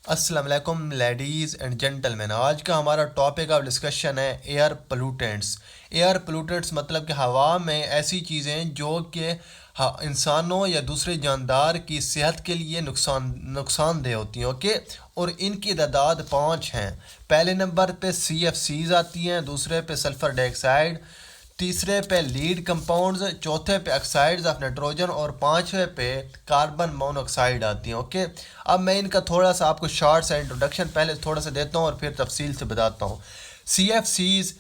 अस्सलाम वालेकुम ladies and gentleman. आज का हमारा टॉपिक ऑफ डिस्कशन है एयर पोल्यूटेंट्स। एयर पोल्यूटेंट्स मतलब कि हवा में ऐसी चीज़ें जो कि इंसानों या दूसरे जानदार की सेहत के लिए नुकसानदेह होती हैं। ओके, और इनकी तादाद 5 हैं। पहले नंबर पे CFCs आती हैं, दूसरे पे सल्फ़र डाइऑक्साइड, तीसरे पे लीड कंपाउंड्स, चौथे पे ऑक्साइड्स ऑफ नाइट्रोजन और पांचवे पे कार्बन मोनोऑक्साइड आती हैं। ओके, अब मैं इनका थोड़ा सा आपको शॉर्ट सा इंट्रोडक्शन पहले थोड़ा सा देता हूँ और फिर तफसील से बताता हूँ। CFCs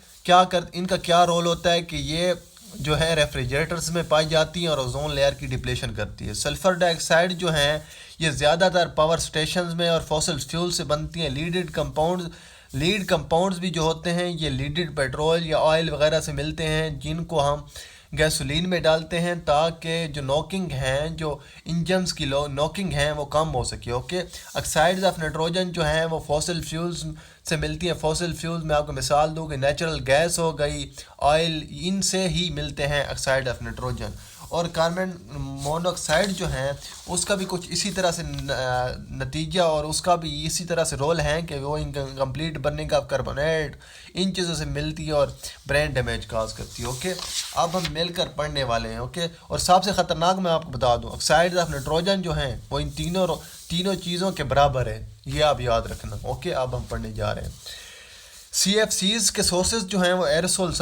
इनका क्या रोल होता है कि ये जो है रेफ्रिजरेटर्स में पाई जाती हैं और ओजोन लेयर की डिप्लेशन करती है। सल्फ़र डाइऑक्साइड जो हैं ये ज़्यादातर पावर स्टेशंस में और फॉसिल फ्यूल से बनती हैं। लीड कंपाउंड्स भी जो होते हैं ये लीडेड पेट्रोल या ऑयल वगैरह से मिलते हैं, जिनको हम गैसोलीन में डालते हैं ताकि जो नॉकिंग हैं, जो इंजन्स की नॉकिंग हैं वो कम हो सके। ओके, ऑक्साइड्स ऑफ नाइट्रोजन जो हैं वो फॉसिल फ्यूल्स से मिलती हैं। फॉसिल फ्यूल्स में आपको मिसाल दूँ कि नेचुरल गैस हो गई, ऑयल, इनसे ही मिलते हैं ऑक्साइड ऑफ नाइट्रोजन। और कार्बन मोनोऑक्साइड जो हैं उसका भी कुछ इसी तरह से नतीजा और उसका भी इसी तरह से रोल है कि वो इनकम्प्लीट बर्निंग ऑफ कार्बोनेट इन चीज़ों से मिलती है और ब्रेन डैमेज काज करती है। ओके, अब हम मिलकर पढ़ने वाले हैं। ओके, और सबसे ख़तरनाक मैं आपको बता दूं, ऑक्साइड ऑफ नाइट्रोजन जो हैं वो इन तीनों चीज़ों के बराबर है, ये आप याद रखना। ओके, अब हम पढ़ने जा रहे हैं। CFCs के सोर्सेज जो हैं वो एयरोसोल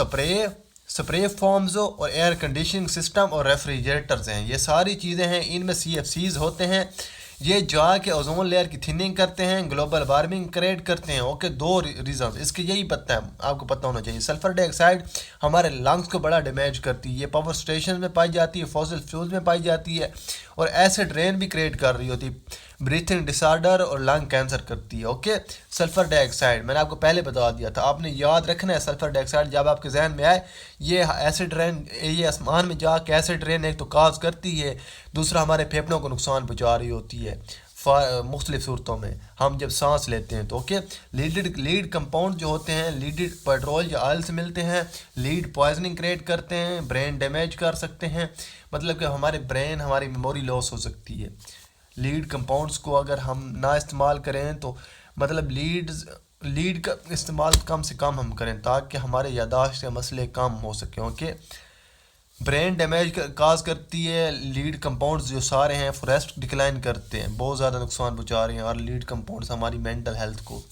स्प्रे फॉर्म्स और एयर कंडीशनिंग सिस्टम और रेफ्रिजरेटर्स हैं। ये सारी चीज़ें हैं, इनमें CFCs होते हैं। ये जाके ओजोन लेयर की थिनिंग करते हैं, ग्लोबल वार्मिंग क्रिएट करते हैं। ओके, दो रीज़न इसके यही पता है, आपको पता होना चाहिए। सल्फर डाइऑक्साइड हमारे लंग्स को बड़ा डैमेज करती है। ये पावर स्टेशन में पाई जाती है, फॉसिल फ्यूल्स में पाई जाती है और एसिड रेन भी क्रिएट कर रही होती है, ब्रीथिंग डिसऑर्डर और लंग कैंसर करती है। ओके, सल्फर डाइऑक्साइड मैंने आपको पहले बता दिया था, आपने याद रखना है। सल्फर डाइऑक्साइड जब आपके जहन में आए, ये एसिड रेन, ये आसमान में जाके एसिड रेन एक तो काज करती है, दूसरा हमारे फेफड़ों को नुकसान पहुँचा रही होती है मुख्तलिफ सूरतों में हम जब सांस लेते हैं तो। ओके, लीड कंपाउंड जो होते हैं लीडेड पेट्रोल या ऑयल से मिलते हैं। लीड पॉइजनिंग क्रिएट करते हैं, ब्रेन डैमेज कर सकते हैं, मतलब कि हमारी मेमोरी लॉस हो सकती है। लीड कंपाउंड्स को अगर हम ना इस्तेमाल करें तो मतलब लीड का इस्तेमाल कम से कम हम करें ताकि हमारे याददाश्त के मसले कम हो सकें। ओके, ब्रेन डैमेज काज करती है। लीड कंपाउंड्स जो सारे हैं फॉरेस्ट डिक्लाइन करते हैं, बहुत ज़्यादा नुकसान पहुँचा रहे हैं और लीड कंपाउंड्स हमारी मेंटल हेल्थ को।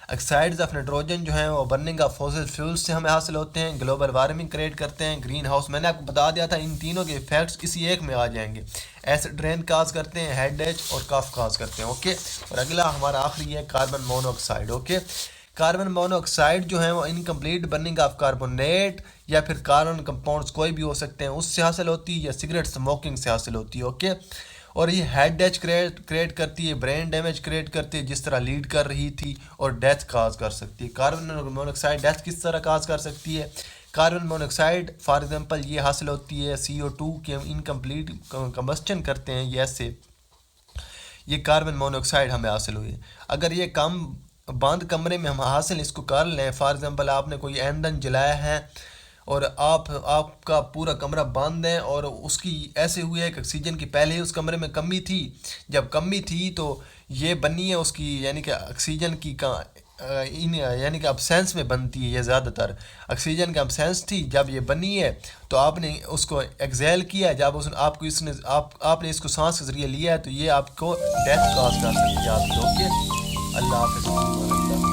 ऑक्साइड्स ऑफ नाइट्रोजन जो हैं वो बर्निंग ऑफ फॉसिल फ्यूल्स से हमें हासिल होते हैं, ग्लोबल वार्मिंग क्रिएट करते हैं। ग्रीन हाउस मैंने आपको बता दिया था, इन तीनों के इफेक्ट्स इसी एक में आ जाएंगे। एसिड रेन काज करते हैं, हेडेक और कफ काज करते हैं। ओके, और अगला हमारा आखिरी है carbon monoxide. Okay, carbon monoxide जो है वो इनकम्प्लीट बर्निंग ऑफ कार्बोनेट या फिर कार्बन कंपाउंड्स कोई भी हो सकते हैं उससे हासिल होती है, या सिगरेट स्मोकिंग से हासिल होती है। ओके, और ये हेड डैच क्रिएट करती है, ब्रेन डैमेज क्रिएट करती है जिस तरह लीड कर रही थी, और डेथ काज कर सकती है। कार्बन मोनोऑक्साइड डेथ किस तरह काज कर सकती है? कार्बन मोनोऑक्साइड फॉर एग्जांपल ये हासिल होती है CO2 के इनकम्प्लीट कंबस्टन करते हैं, ये ऐसे ये कार्बन मोनोऑक्साइड हमें हासिल हुई है। अगर ये कम बंद कमरे में हम हासिल इसको कर लें, फॉर एग्जांपल आपने कोई ईंधन जलाया है और आपका पूरा कमरा बंद है और उसकी ऐसे हुई है कि ऑक्सीजन की पहले ही उस कमरे में कमी थी, जब कमी थी तो ये बनी है उसकी, यानी कि ऑक्सीजन की यानी कि अब्सेंस में बनती है। ये ज़्यादातर ऑक्सीजन की अब्सेंस थी, जब ये बनी है तो आपने उसको एक्सेल किया, जब उसने आपको इसने आपने इसको सांस के ज़रिए लिया है तो ये आपको डेथ काज कर सकती है आपकी। ओके, अल्लाह हाफ़िज़।